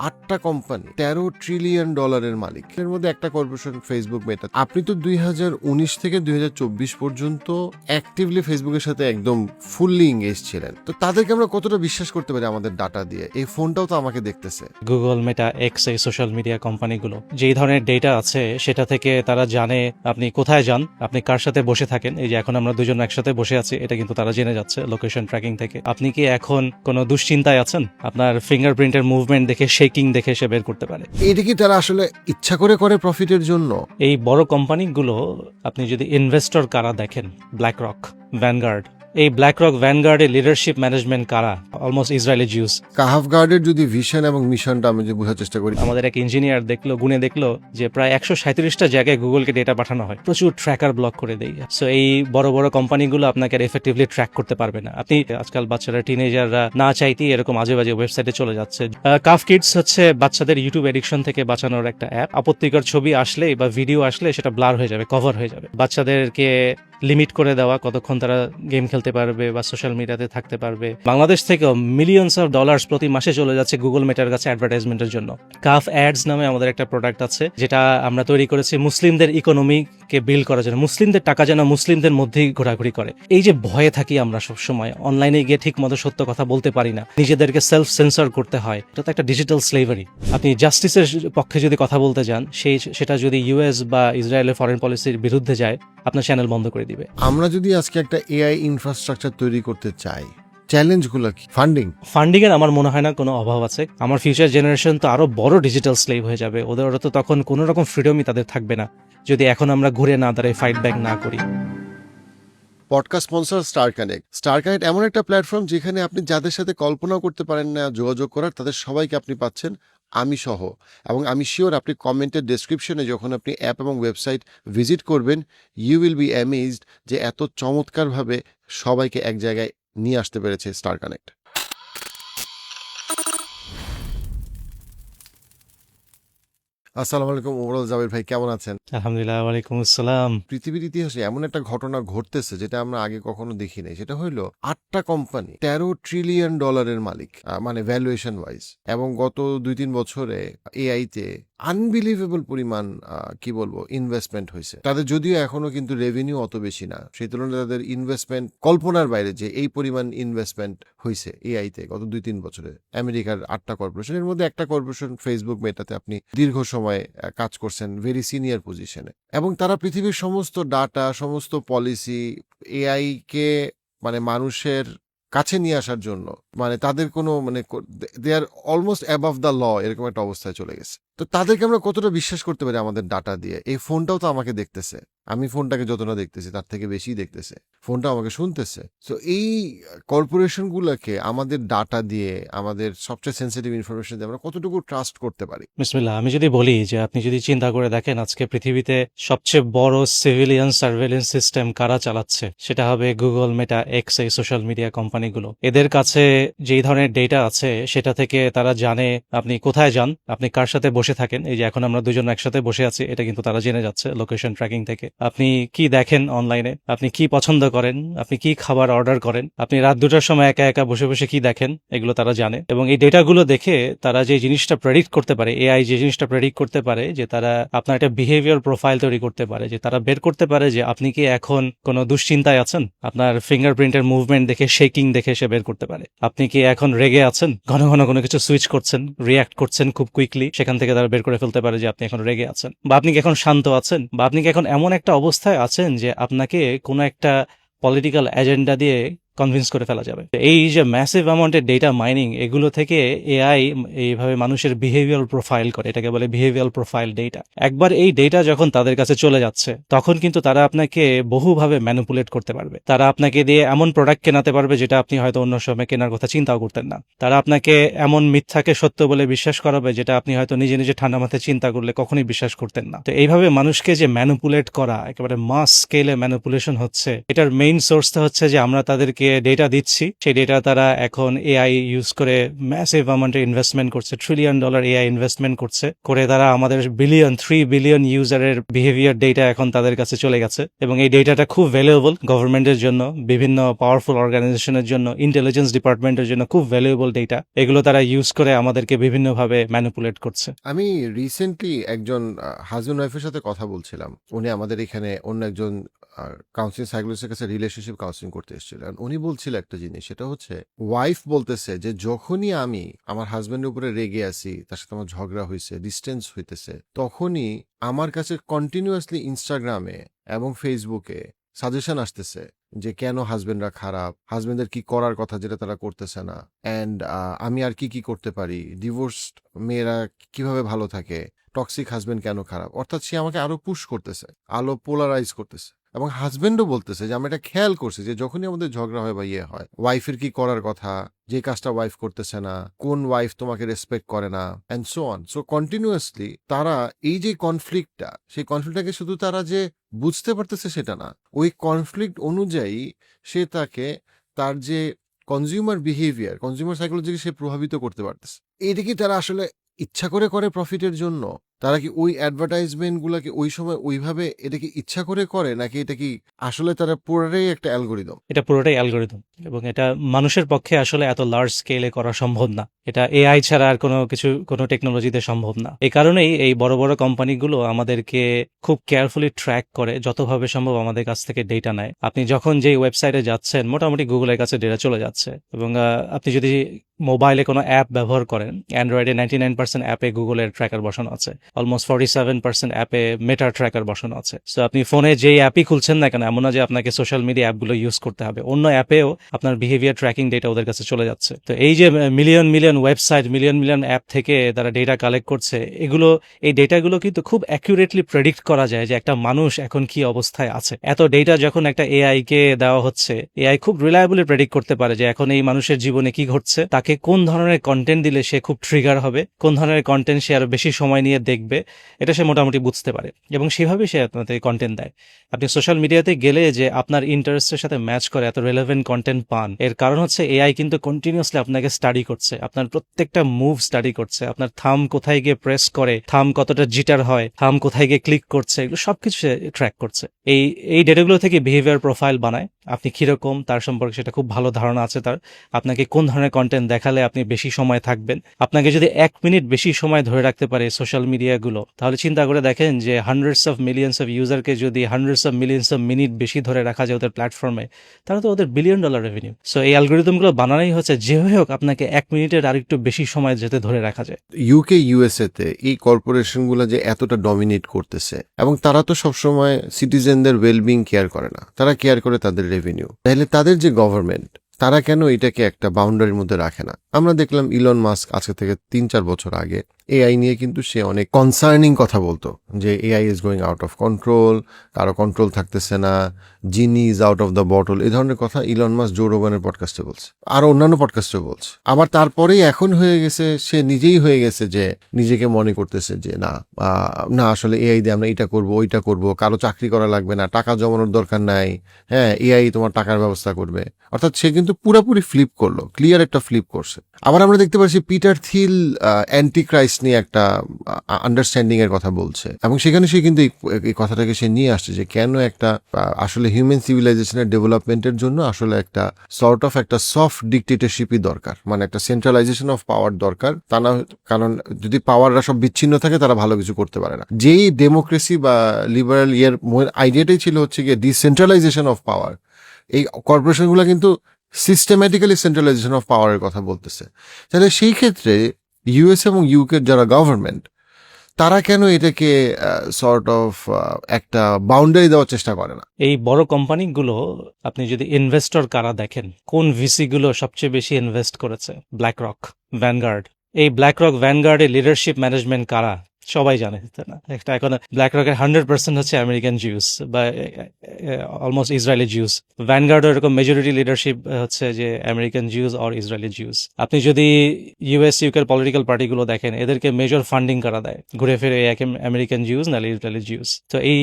8টা company $13 trillion মালিক। এর মধ্যে একটা কর্পোরেশন ফেসবুক মেটা। আপনি তো 2019 থেকে 2024 পর্যন্ত অ্যাক্টিভলি ফেসবুকের সাথে একদম ফুললি এঙ্গেজ ছিলেন। তো তাদেরকে আমরা কতটা বিশ্বাস করতে পারি আমাদের ডাটা দিয়ে? এই ফোনটাও তো আমাকে দেখতেছে। গুগল, মেটা, এক্স, এই সোশ্যাল মিডিয়া কোম্পানিগুলো যেই ধরনের ডেটা আছে সেটা থেকে তারা জানে আপনি কোথায় যান, আপনি কার সাথে বসে থাকেন। এই যে এখন আমরা দুজন একসাথে বসে আছি, এটা কিন্তু তারা জেনে যাচ্ছে লোকেশন ট্র্যাকিং থেকে। আপনি কি এখন কোনো দুশ্চিন্তায় আছেন, আপনার ফিঙ্গারপ্রিন্টের মুভমেন্ট দেখে, শেকিং দেখে সে বের করতে পারে। এটা কি তারা আসলে ইচ্ছা করে করে প্রফিটের জন্য? এই বড় কোম্পানিগুলো আপনি যদি ইনভেস্টর কারা দেখেন, ব্ল্যাক রক, ভ্যানগার্ড, এই ব্ল্যাক রক ভ্যানগার্ডের লিডারশিপ ম্যানেজমেন্ট কারা? Almost Israeli Jews. কাহাফ গার্ডের যদি ভিশন এবং মিশনটা আমি যে বোঝার চেষ্টা করি, আমাদের এক ইঞ্জিনিয়ার গুনে দেখলো যে প্রায় 137টা জায়গায় গুগলকে ডেটা পাঠানো হয়, প্রচুর ট্র্যাকার ব্লক করে দেয়। সো এই বড় বড় কোম্পানিগুলো আপনাকে এফেক্টিভলি ট্র্যাক করতে পারবে না। আপনি আজকাল বাচ্চারা, টিনেজাররা না চাইতেই এরকম আজে বাজে ওয়েবসাইটে চলে যাচ্ছে। কাফ কিডস হচ্ছে বাচ্চাদের ইউটিউব এডিকশন থেকে বাঁচানোর একটা অ্যাপ। আপত্তিকর ছবি আসলে বা ভিডিও আসলে সেটা ব্লার হয়ে যাবে, কভার হয়ে যাবে। বাচ্চাদেরকে লিমিট করে দেওয়া কতক্ষণ তারা গেম খেলতে পারবে বা সোশ্যাল মিডিয়াতে থাকতে পারবে। বাংলাদেশ থেকেও মিলিয়নস অফ ডলার্স প্রতি মাসে চলে যাচ্ছে গুগল মেটার কাছে অ্যাডভার্টাইজমেন্টের জন্য। কাফ অ্যাডস নামে আমাদের একটা প্রোডাক্ট আছে, যেটা আমরা তৈরি করেছি মুসলিমদের ইকোনমিকে বিল্ড করার জন্য, মুসলিমদের টাকা যেন মুসলিমদের মধ্যেই ঘোরাঘুরি করে। এই যে ভয়ে থাকি আমরা সবসময়, অনলাইনে গিয়ে ঠিক মতো সত্য কথা বলতে পারি না, নিজেদেরকে সেলফ সেন্সর করতে হয়, এটা তো একটা ডিজিটাল স্লেভারি। আপনি জাস্টিসের পক্ষে যদি কথা বলতে যান, সেটা যদি ইউএস বা ইসরায়েলের ফরেন পলিসির বিরুদ্ধে যায়, আপনার চ্যানেল বন্ধ করে দিবে। আমরা যদি আজকে একটা এআই ইনফ্রাস্ট্রাকচার তৈরি করতে চাই, চ্যালেঞ্জগুলো কি? ফান্ডিং এর আমার মনে হয় না কোনো অভাব আছে। আমার ফিউচার জেনারেশন তো আরো বড় ডিজিটাল স্লেভ হয়ে যাবে, ওদের তো তখন কোনো রকম ফ্রিডমই তাদের থাকবে না যদি এখন আমরা ঘুরে না দাঁড়াই, ফাইট ব্যাক না করি। Podcast sponsor star connect. Star connect এমন একটা প্ল্যাটফর্ম যেখানে আপনি যাদের সাথে কল্পনাও করতে পারেন না যোগাযোগ করার, তাদের সবাইকে আপনি পাচ্ছেন, আমি সহ। এবং আমি শিওর আপনি কমেন্টের ডেসক্রিপশনে যখন আপনি অ্যাপ এবং ওয়েবসাইট ভিজিট করবেন, ইউ উইল বি অ্যামেজড যে এত চমৎকারভাবে সবাইকে এক জায়গায় নিয়ে আসতে পেরেছে স্টার কানেক্ট। আসসালামু আলাইকুম ওমরাল জাবের ভাই, কেমন আছেন? আলহামদুলিল্লাহ, ওয়ালাইকুম আসসালাম। পৃথিবীর ইতিহাসে এমন একটা ঘটনা ঘটতেছে যেটা আমরা আগে কখনো দেখি নাই। সেটা হইলো 8টা কোম্পানি $13 ট্রিলিয়ন মালিক, মানে ভ্যালুয়েশন ওয়াইজ। এবং গত 2-3 বছরে এআই তে আনবিলিভেবল পরিমাণ কি বলবো ইনভেস্টমেন্ট হয়েছে তাদের। যদিও এখনো কিন্তু রেভিনিউ অত বেশি না, সেই তুলনায় তাদের ইনভেস্টমেন্ট কল্পনার বাইরে যে এই পরিমাণ ইনভেস্টমেন্ট হয়েছে এআই তে গত 2-3 বছরে। আমেরিকার 8টা কর্পোরেশন, এর মধ্যে একটা কর্পোরেশন ফেসবুক মেটাতে আপনি দীর্ঘ সময় কাজ করছেন, ভেরি সিনিয়র পজিশনে। এবং তারা পৃথিবীর সমস্ত ডাটা, সমস্ত পলিসি, এআই কে মানে মানুষের কাছে নিয়ে আসার জন্য, মানে তাদের কোনো মানে দে আর অলমোস্ট অ্যাবাভ দ্য ল, এরকম একটা অবস্থায় চলে গেছে। তো তাদেরকে আমরা কতটা বিশ্বাস করতে পারি আমাদের ডাটা দিয়ে? এই ফোনটাও তো আমাকে দেখতেছে, আমি ফোনটাকে যতটা দেখতেছি তার থেকে বেশি দেখতেছে, ফোনটা আমাকে শুনতেছে। তো এই কর্পোরেশনগুলোকে আমাদের ডাটা দিয়ে, আমাদের সবচেয়ে সেন্সিটিভ ইনফরমেশন দিয়ে আমরা কতটুকু ট্রাস্ট করতে পারি? বিসমিল্লাহ। আমি যদি বলি যে আপনি যদি চিন্তা করে দেখেন আজকে পৃথিবীতে সবচেয়ে বড় সিভিলিয়ান সার্ভেলেন্স সিস্টেম কারা চালাচ্ছে, সেটা হবে গুগল, মেটা, এক্স, এই সোশ্যাল মিডিয়া কোম্পানিগুলো। এদের কাছে যেই ধরনের ডেটা আছে সেটা থেকে তারা জানে আপনি কোথায় যান, আপনি কার সাথে বসে থাকেন। এই যে এখন আমরা দুজন একসাথে বসে আছি, এটা কিন্তু তারা জেনে যাচ্ছে লোকেশন ট্র্যাকিং থেকে। আপনি কি দেখেন অনলাইনে, আপনি কি পছন্দ করেন, আপনি কি খাবার অর্ডার করেন, আপনি রাত 2টার সময় একা একা বসে বসে কি দেখেন, এগুলো তারা জানে। এবং এই ডেটাগুলো দেখে তারা যে জিনিসটা প্রেডিক্ট করতে পারে, এআই যে জিনিসটা প্রেডিক্ট করতে পারে, যে তারা আপনার একটা বিহেভিয়ার প্রোফাইল তৈরি করতে পারে, যে তারা বের করতে পারে যে আপনি কি এখন কোনো দুশ্চিন্তায় আছেন, আপনার ফিঙ্গারপ্রিন্টের মুভমেন্ট দেখে, শেকিং দেখে সে বের করতে পারে। আপনি কি এখন রেগে আছেন, ঘন ঘন কোনো কিছু সুইচ করছেন, রিয়াক্ট করছেন খুব কুইকলি, সেখান থেকে তারা বের করে ফেলতে পারে যে আপনি এখন রেগে আছেন, বা আপনি কি এখন শান্ত আছেন, বা আপনি কি এখন এমন একটা অবস্থায় আছেন যে আপনাকে কোনো একটা পলিটিক্যাল এজেন্ডা দিয়ে কনভিন্স করে ফেলা যাবে। এই যে ম্যাসিভ অ্যামাউন্টের ডেটা মাইনিং, এগুলো থেকে এআই এইভাবে মানুষের বিহেভিয়ার প্রোফাইল করে, এটাকে বলে বিহেভিয়ার প্রোফাইল ডেটা। একবার এই ডেটা যখন তাদের কাছে চলে যাচ্ছে, তখন কিন্তু তারা আপনাকে বহুভাবে ম্যানিপুলেট করতে পারবে। তারা আপনাকে দিয়ে এমন প্রোডাক্ট কেনাতে পারবে যেটা আপনি হয়তো অন্য সময় কেনার কথা চিন্তাও করতেন না। তারা আপনাকে এমন মিথ্যাকে সত্য বলে বিশ্বাস করাবে যেটা আপনি হয়তো নিজে নিজে ঠান্ডা মাথায় চিন্তা করলে কখনোই বিশ্বাস করতেন না। তো এইভাবে মানুষকে যে ম্যানিপুলেট করা, একেবারে মাস স্কেলে ম্যানিপুলেশন হচ্ছে, এটার মেইন সোর্সটা হচ্ছে যে আমরা তাদেরকে তাদেরকে ডেটা দিচ্ছি, সেই ডেটা তারা এখন এআই ইউজ করে ম্যাসিভ অ্যামাউন্টের ইনভেস্টমেন্ট করছে, $1 ট্রিলিয়ন এআই ইনভেস্টমেন্ট করছে, করে তারা আমাদের 3 বিলিয়ন ইউজারের বিহেভিয়ার ডেটা এখন তাদের কাছে চলে গেছে, এবং এই ডেটাটা খুব ভ্যালুয়েবল গভর্নমেন্টের জন্য, বিভিন্ন পাওয়ারফুল অর্গানাইজেশনের জন্য, ইন্টেলিজেন্স ডিপার্টমেন্টের জন্য খুব ভ্যালুয়েবল ডেটা। এগুলো তারা ইউজ করে আমাদেরকে বিভিন্নভাবে ম্যানিপুলেট করছে। আমি রিসেন্টলি একজন হাজব্যান্ড ওয়াইফের সাথে কথা বলছিলাম। উনি আমাদের এখানে অন্য একজন কাউন্সিলিং সাইকোলজিস্টের কাছে রিলেশনশিপ কাউন্সিলিং করতে এসেছিলেন। উনি বলছিল একটা জিনিস, সেটা হচ্ছে ওয়াইফ বলতেছে যে যখনই আমি আমার হাজব্যান্ডের উপরে রেগে আছি, তার সাথে আমার ঝগড়া হয়েছে, ডিস্টেন্স হইতেছে, তখনই আমার কাছে কন্টিনিউয়াসলি ইনস্টাগ্রামে এবং ফেসবুকে সাজেশন আসতেছে যে কেন হাজবেন্ডরা খারাপ, হাজবেন্ডের কি করার কথা যেটা তারা করতেছে না, অ্যান্ড আমি আর কি কি করতে পারি, ডিভোর্সড মেয়েরা কিভাবে ভালো থাকে, টক্সিক হাজবেন্ড কেন খারাপ। অর্থাৎ সে আমাকে আরো পুশ করতেছে, আলো পোলারাইজ করতেছে। এবং হাজবেন্ডও বলতেছে যে আমরা এটা খেয়াল করছি যে যখনই আমাদের ঝগড়া হয় বা ইয়ে হয়, ওয়াইফের কি করার কথা, যে কাজটা ওয়াইফ করতেছে না, কোন ওয়াইফ তোমাকে রেসপেক্ট করে না, and so on. So continuously তারা এই যে কনফ্লিক্টটা, সেই কনফ্লিক্টটাকে শুধু তারা যে বুঝতে পারতেছে সেটা না, ওই কনফ্লিক্ট অনুযায়ী সে তাকে তার যে কনজিউমার বিহেভিয়ার, কনজিউমার সাইকোলজিকে সে প্রভাবিত করতে পারতেছে। এটা কি তারা আসলে ইচ্ছা করে করে প্রফিটের জন্য? তারা কি ওই অ্যাডভার্টাইজমেন্ট গুলাকে ওই সময় ওইভাবে এটা কি ইচ্ছা করে করে, নাকি এটা কি আসলে তারা পুরোটাই একটা অ্যালগোরিদম? এটা পুরোটাই অ্যালগোরিদম, এবং এটা মানুষের পক্ষে আসলে এত লার্জ স্কেলে করা সম্ভব না। এটা এআই ছাড়া আর কোনো টেকনোলজিতে সম্ভব না। এই কারণেই এই বড় বড় কোম্পানিগুলো আমাদেরকে খুব কেয়ারফুলি ট্র্যাক করে, যতভাবে সম্ভব আমাদের কাছ থেকে ডেটা নেয়। আপনি যখন যেই ওয়েবসাইটে যাচ্ছেন, মোটামুটি গুগলের কাছে ডেটা চলে যাচ্ছে, এবং আপনি যদি মোবাইলে কোনো অ্যাপ ব্যবহার করেন, অ্যান্ড্রয়েডে 99% অ্যাপে গুগলের ট্র্যাকার বসানো আছে, অলমোস্ট 47% অ্যাপে মেটার ট্র্যাকার বসানো আছে। সো আপনি ফোনে যেই অ্যাপই খুলছেন না কেন, এমন না যে আপনাকে সোশ্যাল মিডিয়া অ্যাপগুলো ইউজ করতে হবে, অন্য অ্যাপেও আপনার বিহেভিয়ার ট্র্যাকিং ডেটা ওদের কাছে চলে যাচ্ছে। তো এই যে million million website, million million app থেকে তারা ডেটা কালেক্ট করছে, এই ডেটাগুলো কিন্তু খুব অ্যাকুরেটলি প্রেডিক্ট করা যায় যে একটা মানুষ এখন কি অবস্থায় আছে। এত ডেটা যখন একটা এআই কে দেওয়া হচ্ছে, এআই খুব রিলায়েবলি প্রেডিক্ট করতে পারে যে এখন এই মানুষের জীবনে কি ঘটছে, তাকে কোন ধরনের কন্টেন্ট দিলে সে খুব ট্রিগার হবে, কোন ধরনের কন্টেন্ট সে আরো বেশি সময় নিয়ে দেখবে, এটা সে মোটামুটি বুঝতে পারে, এবং সেভাবে সে আপনাদের কন্টেন্ট দেয়। আপনি সোশ্যাল মিডিয়াতে গেলে যে আপনার ইন্টারেস্টের সাথে ম্যাচ করে এত রেলেভেন্ট কন্টেন্ট পান, এর কারণ হচ্ছে এআই কিন্তু কন্টিনিউয়াসলি আপনাকে স্টাডি করছে, আপনার প্রত্যেকটা মুভ স্টাডি করছে, আপনার থাম কোথায় গিয়ে প্রেস করে, থাম কতটা জিটার হয়, থাম কোথায় গিয়ে ক্লিক করছে, এগুলো সবকিছু সে ট্র্যাক করছে। এই ডেটাগুলো থেকে বিহেভিয়ার প্রোফাইল বানায়, আপনি কিরকম তার সম্পর্কে সেটা খুব ভালো ধারণা আছে তার। আপনাকে কোন ধরনের কন্টেন্ট দেখালে আপনি বেশি সময় থাকবেন, আপনাকে যদি 1 মিনিট বেশি সময় ধরে রাখতে পারে সোশ্যাল মিডিয়াগুলো, তাহলে চিন্তা করে দেখেন যে হান্ড্রেডস অফ মিলিয়ন্স অফ ইউজারকে যদি hundreds of millions of minute বেশি ধরে রাখা যায় ওদের প্ল্যাটফর্মে, তাহলে তো ওদের $1 বিলিয়ন রেভিনিউ। সো এই অ্যালগোরিদমগুলো বানানোই হচ্ছে যেভাবে হোক আপনাকে 1 মিনিটের আরেকটু বেশি সময় যেতে ধরে রাখা যায়। ইউকে ইউএসএ তে এই কর্পোরেশনগুলো যে এতটা ডমিনেট করতেছে, এবং তারা তো সবসময় সিটিজেনদের ওয়েলবিং কেয়ার করে না, তারা কেয়ার করে তাদের রেভিনিউ। তাহলে তাদের যে গভর্নমেন্ট, তারা কেন এটাকে একটা বাউন্ডারির মধ্যে রাখে না? আমরা দেখলাম ইলন মাস্ক আজকে থেকে 3-4 বছর আগে এআই নিয়ে কিন্তু সে অনেক কনসার্নিং কথা বলতো যে AI is going out of control, কারো কন্ট্রোল থাকতেছে না, genie is out of the bottle, এই ধরনের কথা ইলন মাস্ক জো রোগানের পডকাস্টে বলছে, আর অন্যান্য পডকাস্টে বলছে। আবার তারপরেই এখন হয়ে গেছে, সে নিজেই হয়ে গেছে যে নিজেকে মনে করতেছে যে না আসলে এআই দিয়ে আমরা এটা করব, ওইটা করব, কারো চাকরি করা লাগবে না, টাকা জমানোর দরকার নাই, হ্যাঁ এআই তোমার টাকার ব্যবস্থা করবে। অর্থাৎ সে কিন্তু পুরোপুরি ফ্লিপ করলো, ক্লিয়ার একটা ফ্লিপ করছে। আবার আমরা দেখতে পাচ্ছি পিটার থিল অ্যান্টি ক্রাইস্ট নিয়ে একটা আন্ডারস্ট্যান্ডিং এর কথা বলছে, এবং সেখানে সে কিন্তু এই কথাটাকে সে নিয়ে আসছে যে কেন একটা আসলে হিউম্যান সিভিলাইজেশনের ডেভেলপমেন্টের জন্য আসলে একটা সর্ট অফ একটা সফট ডিকটেটরশিপই দরকার, মানে একটা সেন্ট্রালাইজেশন অফ পাওয়ার দরকার। তা না, কারণ যদি পাওয়াররা সব বিচ্ছিন্ন থাকে তারা ভালো কিছু করতে পারে না। যেই ডেমোক্রেসি বা লিবারাল আইডিয়াটাই ছিল হচ্ছে গিয়ে ডিসেন্ট্রালাইজেশন অফ পাওয়ার, এই কর্পোরেশনগুলো কিন্তু সিস্টেম্যাটিক্যালি সেন্ট্রালাইজেশন অফ পাওয়ারের কথা বলতেছে। তাহলে সেই ক্ষেত্রে ইউএস এবং ইউকের যারা গভর্নমেন্ট, তারা কেন এটাকে সর্ট অফ একটা বাউন্ডারি দেওয়ার চেষ্টা করে না? এই বড় কোম্পানিগুলো, আপনি যদি ইনভেস্টর কারা দেখেন, কোন ভিসি গুলো সবচেয়ে বেশি ইনভেস্ট করেছে, ব্ল্যাকরক, ভ্যানগার্ড। এই ব্ল্যাকরক ভ্যানগার্ডের লিডারশিপ ম্যানেজমেন্ট কারা সবাই জানে, তাই না? একটা এখন ব্ল্যাকরকের 100% হচ্ছে আমেরিকান জিউস বা অলমোস্ট ইসরায়েলি জিউস। ভ্যানগার্ডের এরকম মেজরিটি লিডারশিপ হচ্ছে যে American Jews or Israeli Jews. আপনি যদি ইউএস ইউকের পলিটিক্যাল পার্টিগুলো দেখেন, এদেরকে মেজর ফান্ডিং করা দেয় ঘুরে ফিরে আমেরিকান জিউস নাহলে ইসরায়েলি জিউস। তো এই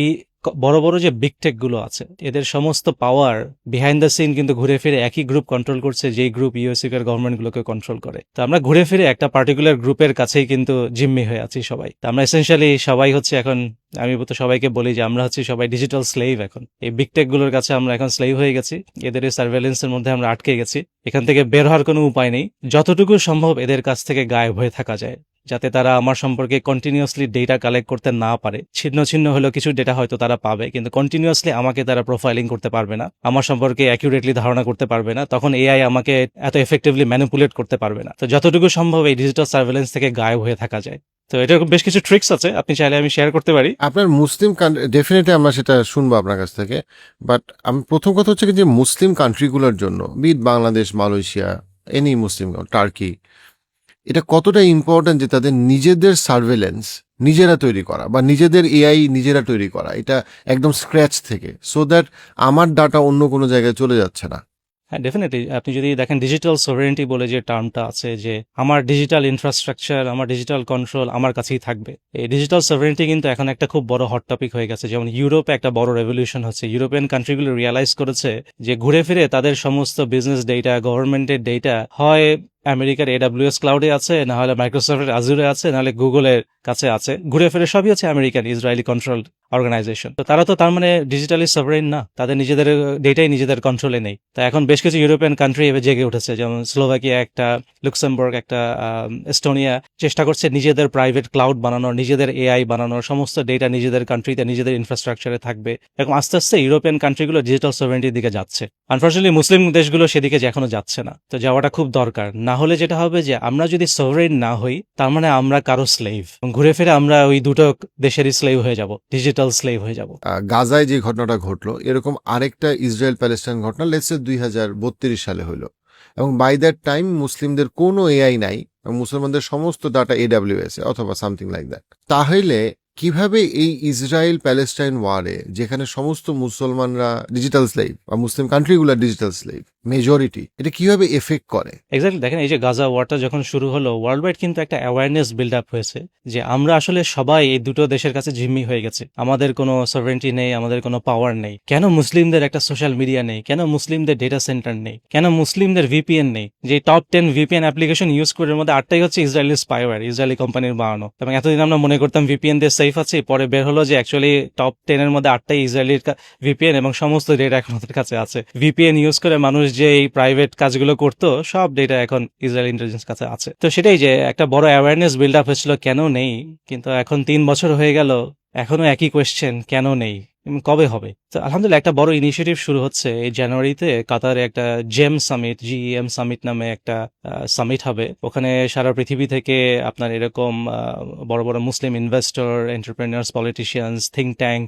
বড় বড় যে বিগ টেক গুলো আছে এদের সমস্ত পাওয়ার বিহাইন্ড দ্য সিন কিন্তু ঘুরে ফিরে একই গ্রুপ কন্ট্রোল করছে, যেই গ্রুপ ইউএসইউকের গভর্নমেন্টগুলোকে কন্ট্রোল করে। তো আমরা ঘুরে ফিরে একটা পার্টিকুলার গ্রুপের কাছেই কিন্তু জিম্মি হয়ে আছি সবাই। তো আমরা এসেনশিয়ালি সবাই হচ্ছে এখন, আমি তো সবাইকে বলি যে আমরা হচ্ছে সবাই ডিজিটাল স্লেভ। এখন এই বিগ টেক গুলোর কাছে আমরা এখন স্লেভ হয়ে গেছি, এদের সার্ভেলেন্সের মধ্যে আমরা আটকে গেছি। এখান থেকে বের হওয়ার কোনো উপায় নেই। যতটুকু সম্ভব এদের কাছ থেকে গায়েব হয়ে থাকা যায়, যাতে তারা আমার সম্পর্কে কন্টিনিউয়াসলি ডেটা কালেক্ট করতে না পারে। ছিন্ন ছিন্ন হলেও কিছু ডেটা হয়তো তারা পাবে, কিন্তু কন্টিনিউয়াসলি আমাকে তারা প্রোফাইলিং করতে পারবে না, আমার সম্পর্কে অ্যাকুরেটলি ধারণা করতে পারবে না। তখন এআই আমাকে এত এফেক্টিভলি ম্যানিপুলেট করতে পারবে না। তো যতটুকু সম্ভব এই ডিজিটাল সার্ভেলেন্স থেকে গায়েব হয়ে থাকা যায়। তো এটার বেশ কিছু ট্রিক্স আছে, আপনি চাইলে আমি শেয়ার করতে পারি। আপনার মুসলিম ডেফিনেটলি আমরা সেটা শুনবো আপনার কাছ থেকে, বাট আমি প্রথম কথা হচ্ছে কি যে মুসলিম কান্ট্রিগুলোর জন্য, বিট বাংলাদেশ, মালয়েশিয়া, এনি মুসলিম, টার্কি, এটা কতটা ইম্পর্ট্যান্ট যে তাদের নিজেদের সার্ভেলেন্স নিজেরা তৈরি করা বা নিজেদের এআই নিজেরা তৈরি করা, এটা একদম স্ক্র্যাচ থেকে, সো দ্যাট আমার ডাটা অন্য কোনো জায়গায় চলে যাচ্ছে না। হ্যাঁ, ডেফিনেটলি। আপনি যদি দেখেন ডিজিটাল সভরেন্টি বলে যে টার্মটা আছে, যে আমার ডিজিটাল ইনফ্রাস্ট্রাকচার, আমার ডিজিটাল কন্ট্রোল আমার কাছেই থাকবে। এই ডিজিটাল সভরেন্টি কিন্তু এখন একটা খুব বড় হট টপিক হয়ে গেছে। যেমন ইউরোপে একটা বড় রেভলিউশন হচ্ছে, ইউরোপিয়ান কান্ট্রিগুলো রিয়ালাইজ করেছে যে ঘুরে ফিরে তাদের সমস্ত বিজনেস ডেটা, গভর্নমেন্টের ডেটা হয় আমেরিকার AWS ক্লাউডে আছে, না হলে মাইক্রোসফটের আজুরে আছে, নাহলে গুগলের কাছে আছে। ঘুরে ফিরে সবই হচ্ছে আমেরিকান ইসরায়েলি কন্ট্রোল অর্গানাইজেশন। তো তারা তো তার মানে ডিজিটালি সভরেন না, তাদের নিজেদের ডেটাই নিজেদের কন্ট্রোলে নেই। তো এখন বেশ কিছু ইউরোপিয়ান কান্ট্রি এবার জেগে উঠেছে, যেমন স্লোভাকিয়া একটা, লুক্সেমবার্গ একটা, এস্টোনিয়া চেষ্টা করছে নিজেদের প্রাইভেট ক্লাউড বানানোর, নিজেদের এআই বানানোর, সমস্ত ডেটা নিজেদের কান্ট্রিতে নিজেদের ইনফ্রাস্ট্রাকচারে থাকবে। এবং আস্তে আস্তে ইউরোপিয়ান কান্ট্রিগুলো ডিজিটাল সভরেন্টির দিকে যাচ্ছে। আনফর্চুনেটলি মুসলিম দেশগুলো সেদিকে এখনো যাচ্ছে না, তো যাওয়াটা খুব দরকার। না হলে যেটা হবে যে আমরা যদি সভরেন না হই, তার মানে আমরা কারো স্লেভ, ঘুরে ফিরে আমরা ওই দুটো দেশেরই স্লেভ হয়ে যাব, ডিজিটাল স্লেভ হয়ে যাব। গাজায় যে ঘটনাটা ঘটলো, এরকম আরেকটা ইসরায়েল প্যালেস্টাইন ঘটনা লেটসে 2032 সালে হলো, এবং বাই দ্যাট টাইম মুসলিমদের কোনো এআই নাই, মুসলমানদের সমস্ত ডাটা AWS অথবা সামথিং লাইক দ্যাট। তাহলে কিভাবে এই ইসরায়েল প্যালেস্টাইন ওয়ারে, যেখানে সমস্ত মুসলমানরা ডিজিটাল স্লেভ বা মুসলিম কান্ট্রিগুলো ডিজিটাল স্লেভ মেজরিটি, এটা কিভাবে এফেক্ট করে? এক্স্যাক্টলি। দেখেন, এই যে গাজা ওয়ারটা যখন শুরু হলো, ওয়ার্ল্ড ওয়াইড কিন্তু একটা অ্যাওয়ারনেস বিল্ড আপ হয়েছে যে আমরা আসলে সবাই এই দুটো দেশের কাছে জিম্মি হয়ে গেছে, আমাদের কোনো সভরেন্টি নেই, আমাদের কোনো পাওয়ার নেই। কেন মুসলিমদের একটা সোশ্যাল মিডিয়া নেই? কেন মুসলিমদের ডেটা সেন্টার নেই? কেন মুসলিমদের VPN নেই? যে টপ 10 VPN অ্যাপ্লিকেশন ইউজ করে এর মধ্যে 8টাই হচ্ছে ইসরায়েলি স্পাইওয়্যার, ইসরায়েলি কোম্পানির বানানো। এবং এতদিন আমরা মনে করতাম VPN দিয়ে সেফ আছে, পরে বের হলো যে অ্যাকচুয়ালি টপ 10 এর মধ্যে 8টাই ইসরায়েলির VPN, এবং সমস্ত ডেটা এখন ওদের কাছে আছে। VPN ইউজ করে মানুষ যে এই প্রাইভেট কাজগুলো করতো, সব ডেটা এখন ইসরায়েল ইন্টেলিজেন্স কাছে আছে। তো সেটাই যে একটা বড় অ্যাওয়ারনেস বিল্ড আপ হয়েছিল কেন নেই, কিন্তু এখন 3 বছর হয়ে গেল, এখনো একই কোয়েশ্চেন, কেন নেই, কবে হবে? তো আলহামদুলিল্লাহ একটা বড় ইনিশিয়েটিভ শুরু হচ্ছে। এই জানুয়ারিতে কাতারে একটা GEM সামিট নামে একটা সামিট হবে। ওখানে সারা পৃথিবী থেকে আপনার এরকম বড় বড় Muslim investor, entrepreneurs, politicians, think tank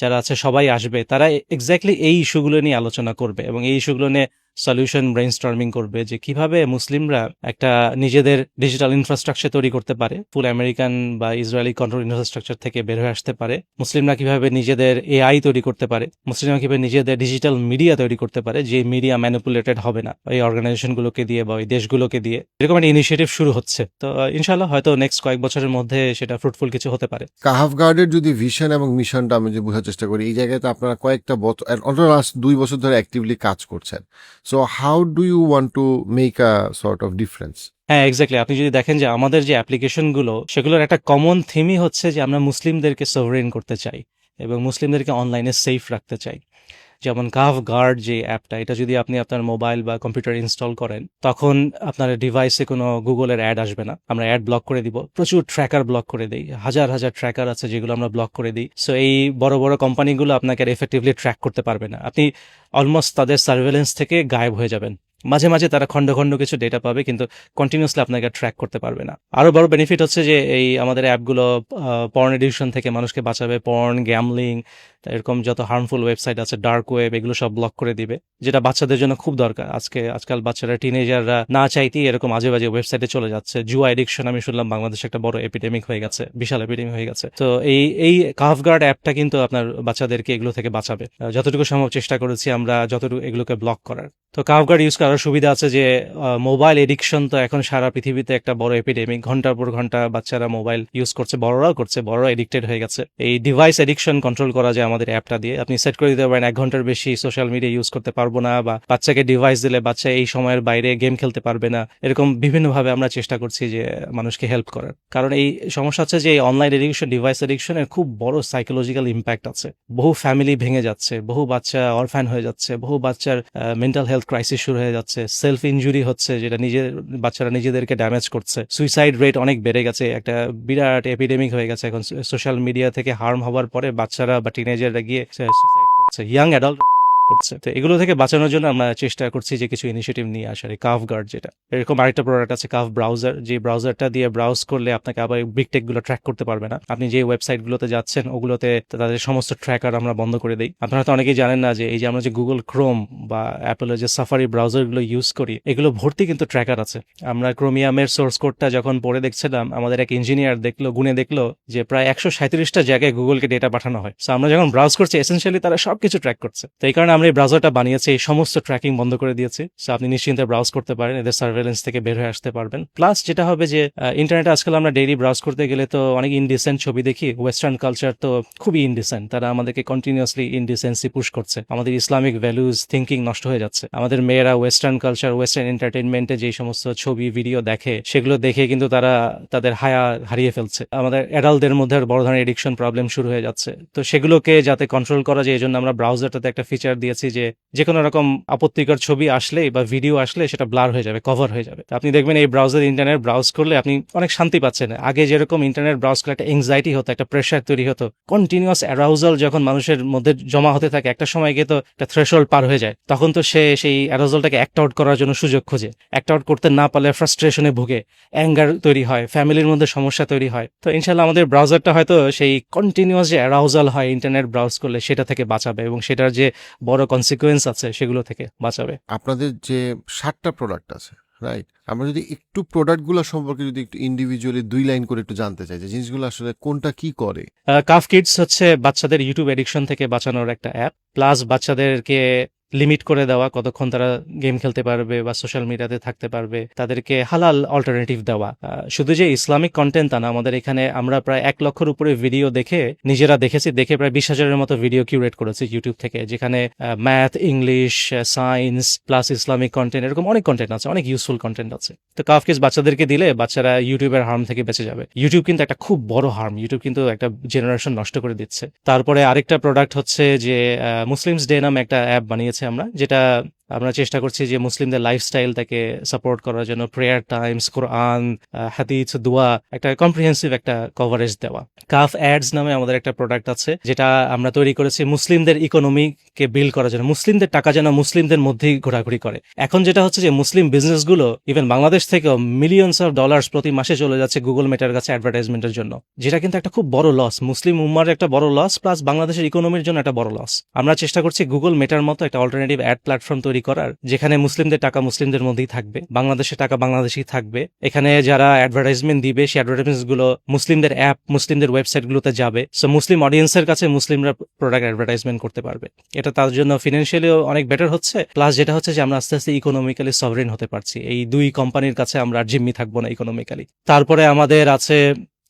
যারা আছে সবাই আসবে। তারা এক্স্যাক্টলি এই ইস্যুগুলো নিয়ে আলোচনা করবে এবং এই ইস্যুগুলো নিয়ে সলিউশন ব্রেইনস্টর্মিং করবে, যে কিভাবে মুসলিমরা একটা নিজেদের ডিজিটাল ইনফ্রাস্ট্রাকচার তৈরি করতে পারে, ফুল আমেরিকান বা ইসরায়েলি কন্ট্রোল ইনফ্রাস্ট্রাকচার থেকে বের হয়ে আসতে পারে। মুসলিমরা কিভাবে নিজেদের AI তৈরি করতে পারে, মুসলিমরা কিভাবে নিজেদের ডিজিটাল মিডিয়া তৈরি করতে পারে, যে মিডিয়া ম্যানিপুলেটেড হবে না ওই অর্গানাইজেশনগুলোকে দিয়ে বা ওই দেশগুলোকে দিয়ে। এরকম একটা ইনিশিয়েটিভ শুরু হচ্ছে। তো ইনশাল্লাহ হয়তো নেক্সট কয়েক বছরের মধ্যে সেটা ফ্রুটফুল কিছু হতে পারে। কাহাফ গার্ডের যদি ভিশন এবং মিশনটা আমি যে বোঝার চেষ্টা করি, এই জায়গাতে আপনারা কয়েকটা বছর, অন্তত লাস্ট 2 বছর ধরে অ্যাক্টিভলি কাজ করছেন, so how do you want to make a sort of difference? হ্যাঁ, এক্স্যাক্টলি। আপনি যদি দেখেন যে আমাদের যে অ্যাপ্লিকেশনগুলো, সেগুলোর একটা কমন থিমই হচ্ছে যে আমরা মুসলিমদেরকে সভরেন করতে চাই এবং মুসলিমদেরকে অনলাইনে সেফ রাখতে চাই। যেমন কাহাফ গার্ড যে অ্যাপটা, এটা যদি আপনি আপনার মোবাইল বা কম্পিউটার ইনস্টল করেন, তখন আপনার ডিভাইসে কোনো গুগলের অ্যাড আসবে না। আমরা অ্যাড ব্লক করে দিব, প্রচুর ট্র্যাকার ব্লক করে দিই, হাজার হাজার ট্র্যাকার আছে যেগুলো আমরা ব্লক করে দিই। সো এই বড় বড় কোম্পানিগুলো আপনাকে আর এফেক্টিভলি ট্র্যাক করতে পারবে না, আপনি অলমোস্ট তাদের সার্ভেলেন্স থেকে গায়েব হয়ে যাবেন। মাঝে মাঝে তারা খণ্ড খণ্ড কিছু ডেটা পাবে, কিন্তু কন্টিনিউসলি আপনাকে ট্র্যাক করতে পারবে না। আরও বড় বেনিফিট হচ্ছে যে এই আমাদের অ্যাপগুলো পর্ন এডিকশন থেকে মানুষকে বাঁচাবে, পর্ন, গ্যামলিং, এরকম যত হার্মফুল ওয়েবসাইট আছে, ডার্ক ওয়েব, এগুলো সব ব্লক করে দিবে, যেটা বাচ্চাদের জন্য খুব দরকার। আজকাল বাচ্চারা, টিনেজাররা না চাইতেই এরকম আজে বাজে ওয়েবসাইটে চলে যাচ্ছে। জুয়া এডিকশন আমি শুনলাম বাংলাদেশে একটা বড় এপিডেমিক হয়ে গেছে, বিশাল এপিডেমিক হয়ে গেছে। তো এই কাহাফ গার্ড অ্যাপটা কিন্তু আপনার বাচ্চাদেরকে এগুলো থেকে বাঁচাবে। যতটুকু সম্ভব চেষ্টা করেছি আমরা যতটুকু এগুলোকে ব্লক করার। তো কাহাফ গার্ড ইউজ করার সুবিধা আছে যে মোবাইল এডিকশন তো এখন সারা পৃথিবীতে একটা বড় এপিডেমিক, ঘন্টার পর ঘন্টা বাচ্চারা মোবাইল ইউজ করছে, বড়রাও করছে, বড়রা এডিক্টেড হয়ে গেছে। এই ডিভাইস এডিকশন কন্ট্রোল করা যায় আমাদের অ্যাপটা দিয়ে। আপনি সেট করে দিতে পারেন 1 ঘন্টার বেশি সোশ্যাল মিডিয়া ইউজ করতে পারবো না, বা বাচ্চাকে ডিভাইস দিলে বাচ্চা এই সময়ের বাইরে গেম খেলতে পারবে না। এরকম বিভিন্নভাবে আমরা চেষ্টা করছি যে মানুষকে হেল্প করার। কারণ এই সমস্যা হচ্ছে যে অনলাইন এডুকেশন, ডিভাইস এডুকেশনের খুব বড় সাইকোলজিক্যাল ইম্প্যাক্ট আছে। বহু ফ্যামিলি ভেঙে যাচ্ছে, বহু বাচ্চা অরফ্যান হয়ে যাচ্ছে, বহু বাচ্চার মেন্টাল হেলথ ক্রাইসিস শুরু হয়ে যাচ্ছে, সেলফ ইনজুরি হচ্ছে, যেটা বাচ্চারা নিজেদেরকে ড্যামেজ করছে, সুইসাইড রেট অনেক বেড়ে গেছে, একটা বিরাট এপিডেমিক হয়ে গেছে এখন। সোশ্যাল মিডিয়া থেকে হার্ম হওয়ার পরে বাচ্চারা বা টিনেজাররা গিয়ে সুইসাইড করছে, ইয়াং অ্যাডাল্ট করছে। তো এগুলো থেকে বাঁচানোর জন্য আমরা চেষ্টা করছি যে কিছু ইনিশিয়েটিভ নিয়ে আসার। এই কাফ গার্ড, যেটা এরকম আরেকটা প্রোডাক্ট আছে কাফ ব্রাউজার, যে ব্রাউজারটা দিয়ে ব্রাউজ করলে আপনাকে আবার বিগ টেক গুলো ট্র্যাক করতে পারবে না। আপনি যে ওয়েবসাইট গুলোতে যাচ্ছেন ওগুলোতে তাদের সমস্ত ট্র্যাকার আমরা বন্ধ করে দিই। আপনারা তো অনেকেই জানেন না যে এই যে আমরা যে গুগল ক্রোম বা অ্যাপেলের যে সাফারি ব্রাউজার গুলো ইউজ করি, এগুলো ভর্তি কিন্তু ট্র্যাকার আছে। আমরা ক্রোমিয়ামের সোর্স কোডটা যখন পড়ে দেখছিলাম, আমাদের এক ইঞ্জিনিয়ার গুনে দেখলো যে প্রায় 137টা জায়গায় গুগলকে ডেটা পাঠানো হয়। সো আমরা যখন ব্রাউজ করছি এসেনশিয়ালি তারা সবকিছু ট্র্যাক করছে। তো এই কারণে আমরা এই ব্রাউজারটা বানিয়েছি, এই সমস্ত ট্র্যাকিং বন্ধ করে দিয়েছি। সো আপনি নিশ্চিন্তে ব্রাউজ করতে পারেন, এদের সার্ভেলেন্স থেকে বের হয়ে আসতে পারবেন। প্লাস যেটা হবে যে ইন্টারনেটে আজকাল আমরা ডেইলি ব্রাউজ করতে গেলে তো অনেক ইনডিসেন্ট ছবি দেখি। ওয়েস্টার্ন কালচার তো খুবই ইনডিসেন্ট, তারা আমাদেরকে কন্টিনিউয়াসলি ইনডিসেন্সি পুশ করছে। আমাদের ইসলামিক ভ্যালুজ থিঙ্কিং নষ্ট হয়ে যাচ্ছে। আমাদের মেয়েরা ওয়েস্টার্ন কালচার, ওয়েস্টার্ন এন্টারটেনমেন্টে যে সমস্ত ছবি ভিডিও দেখে, সেগুলো দেখে কিন্তু তারা তাদের হায়া হারিয়ে ফেলছে। আমাদের অ্যাডাল্টদের মধ্যে বড় ধরনের এডিকশন প্রবলেম শুরু হয়ে যাচ্ছে। তো সেগুলোকে যাতে কন্ট্রোল করা যায়, এই জন্য আমরা ব্রাউজারটাতে একটা ফিচার দিয়েছি যে কোনো রকম আপত্তিকর ছবি আসলে বা ভিডিও আসলে সেটা ব্লার হয়ে যাবে, কভার হয়ে যাবে। আপনি দেখবেন এই ব্রাউজার ইন্টারনেট ব্রাউজ করলে আপনি অনেক শান্তি পাচ্ছেন। আগে যেরকম ইন্টারনেট ব্রাউজ করলে একটা এংজাইটি হতো, একটা প্রেশার তৈরি হতো, কন্টিনিউয়াস অ্যারাউজাল যখন মানুষের মধ্যে জমা হতে থাকে, একটা সময় গিয়ে তো একটা থ্রেশহোল্ড পার হয়ে যায়, তখন তো সে সেই অ্যারাউজালটাকে অ্যাক্ট আউট করার জন্য সুযোগ খোঁজে। অ্যাক্ট আউট করতে না পারলে ফ্রাস্ট্রেশনে ভুগে, অ্যাঙ্গার তৈরি হয়, ফ্যামিলির মধ্যে সমস্যা তৈরি হয়। তো ইনশাল্লাহ আমাদের ব্রাউজারটা হয়তো সেই কন্টিনিউয়াস যে অ্যারাউজাল হয় ইন্টারনেট ব্রাউজ করলে সেটা থেকে বাঁচাবে, এবং সেটার যে বড় কনসিকুয়েন্স আছে সেগুলো থেকে বাঁচাবে। আপনাদের যে 7টা প্রোডাক্ট আছে, রাইট, আমরা যদি একটু প্রোডাক্টগুলো সম্পর্কে যদি একটু ইন্ডিভিজুয়ালি 2 লাইন করে একটু জানতে চাই যে জিনিসগুলো আসলে কোনটা কি করে। কাফ কিডস হচ্ছে বাচ্চাদের ইউটিউব এডিকশন থেকে বাঁচানোর একটা অ্যাপ, প্লাস বাচ্চাদেরকে লিমিট করে দেওয়া কতক্ষণ তারা গেম খেলতে পারবে বা সোশ্যাল মিডিয়াতে থাকতে পারবে, তাদেরকে হালাল অল্টারনেটিভ দেওয়া। শুধু যে ইসলামিক কন্টেন্ট তা না, আমাদের এখানে আমরা প্রায় 1 লক্ষের উপরে ভিডিও নিজেরা দেখে প্রায় 20,000-এর মতো ভিডিও কিউরেট করেছি ইউটিউব থেকে, যেখানে math, English, science plus Islamic content, এরকম অনেক কন্টেন্ট আছে, অনেক ইউজফুল কন্টেন্ট আছে। তো কাফ কিডস বাচ্চাদেরকে দিলে বাচ্চারা ইউটিউবের হার্ম থেকে বেঁচে যাবে। ইউটিউব কিন্তু একটা খুব বড় হার্ম, ইউটিউব কিন্তু একটা জেনারেশন নষ্ট করে দিচ্ছে। তারপরে আরেকটা প্রোডাক্ট হচ্ছে যে মুসলিমস ডে নামে একটা অ্যাপ বানিয়েছে আমরা, যেটা আমরা চেষ্টা করছি যে মুসলিমদের লাইফস্টাইলটাকে সাপোর্ট করার জন্য প্রেয়ার টাইমস, কোরআন, হাদিস, দোয়া, একটা কম্প্রিহেন্সিভ একটা কভারেজ দেওয়া। কাফ অ্যাডস নামে আমাদের একটা প্রোডাক্ট আছে, যেটা আমরা তৈরি করেছি মুসলিমদের ইকোনমিকে বিল্ড করার জন্য, মুসলিমদের টাকা যেন মুসলিমদের মধ্যেই ঘোরাঘুরি করে। এখন যেটা হচ্ছে যে মুসলিম বিজনেসগুলো ইভেন বাংলাদেশ থেকেও মিলিয়নস অফ ডলার্স প্রতি মাসে চলে যাচ্ছে গুগল মেটার কাছে অ্যাডভার্টাইজমেন্টের জন্য, যেটা কিন্তু একটা খুব বড় লস, মুসলিম উম্মার একটা বড় লস, প্লাস বাংলাদেশের ইকোনমির জন্য একটা বড় লস। আমরা চেষ্টা করছি গুগল মেটার মতো একটা অল্টারনেটিভ অ্যাড প্ল্যাটফর্ম তৈরি করার, যেখানে মুসলিমদের টাকা মুসলিমদের মধ্যেই থাকবে, বাংলাদেশের টাকা বাংলাদেশেই থাকবে। এখানে যারা অ্যাডভার্টাইজমেন্ট দিবে সেই অ্যাডভার্টাইজমেন্ট গুলো মুসলিমদের অ্যাপ, মুসলিমদের ওয়েবসাইট গুলোতে যাবে। সো মুসলিম অডিয়েন্সের কাছে মুসলিমরা প্রোডাক্ট অ্যাডভার্টাইজমেন্ট করতে পারবে। এটা তার জন্য ফিনান্সিয়ালিও অনেক বেটার হচ্ছে, প্লাস যেটা হচ্ছে যে আমরা আস্তে আস্তে ইকোনমিক্যালি সভরেন হতে পারছি। এই 2 কোম্পানির কাছে আমরা আর জিম্মি থাকবো না ইকোনমিক্যালি। তারপরে আমাদের আছে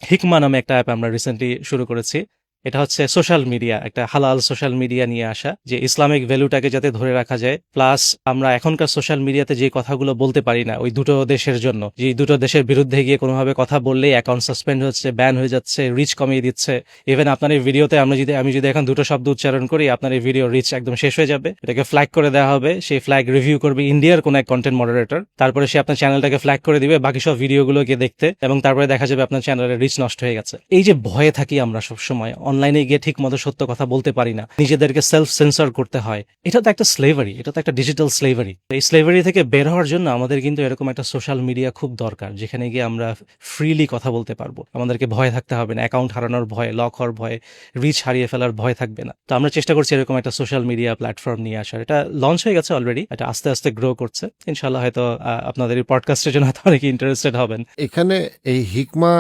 হিকমা নামে একটা অ্যাপ আমরা রিসেন্টলি শুরু করেছি। এটা হচ্ছে সোশ্যাল মিডিয়া, একটা হালাল সোশ্যাল মিডিয়া নিয়ে আসা, যে ইসলামিক ভ্যালুটাকে যাতে ধরে রাখা যায়। প্লাস আমরা এখনকার সোশ্যাল মিডিয়াতে যে কথাগুলো বলতে পারি না ওই দুটো দেশের জন্য, যে দুটো দেশের বিরুদ্ধে গিয়ে কোনোভাবে কথা বললেই অ্যাকাউন্ট সাসপেন্ড হচ্ছে, ব্যান হয়ে যাচ্ছে, রিচ কমিয়ে দিচ্ছে। ইভেন আপনার এই ভিডিওতে আমি যদি এখন 2টো শব্দ উচ্চারণ করি, আপনার এই ভিডিও রিচ একদম শেষ হয়ে যাবে, এটাকে ফ্ল্যাগ করে দেওয়া হবে। সেই ফ্ল্যাগ রিভিউ করবে ইন্ডিয়ার কোন এক কন্টেন্ট মডারেটর, তারপরে সে আপনার চ্যানেলটাকে ফ্ল্যাগ করে দিবে বাকি সব ভিডিওগুলোকে দেখতে, এবং তারপরে দেখা যাবে আপনার চ্যানেলের রিচ নষ্ট হয়ে গেছে। এই যে ভয়ে থাকি আমরা সবসময়, অনলাইনে গিয়ে ঠিক মতো সত্য কথা বলতে পারি না, নিজেদেরকে সেলফ সেন্সর করতে হয়, এটা তো একটা স্লেভারি, এটা তো একটা ডিজিটাল স্লেভারি। এই স্লেভারি থেকে বের হওয়ার জন্য আমাদের কিন্তু এরকম একটা সোশ্যাল মিডিয়া খুব দরকার, যেখানে গিয়ে আমরা ফ্রিলি কথা বলতে পারবো। আমাদেরকে ভয় থাকতে হবে না, অ্যাকাউন্ট হারানোর ভয়, লক হওয়ার ভয়, রিচ হারিয়ে ফেলার ভয় থাকবে না। তো আমরা চেষ্টা করছি এরকম একটা সোশ্যাল মিডিয়া প্ল্যাটফর্ম নিয়ে আসার। এটা লঞ্চ হয়ে গেছে অলরেডি, এটা আস্তে আস্তে গ্রো করছে। ইনশাল্লাহ হয়তো আপনাদের এই পডকাস্টের জন্য হয়তো অনেকে ইন্টারেস্টেড হবেন। এখানে এই হিকমা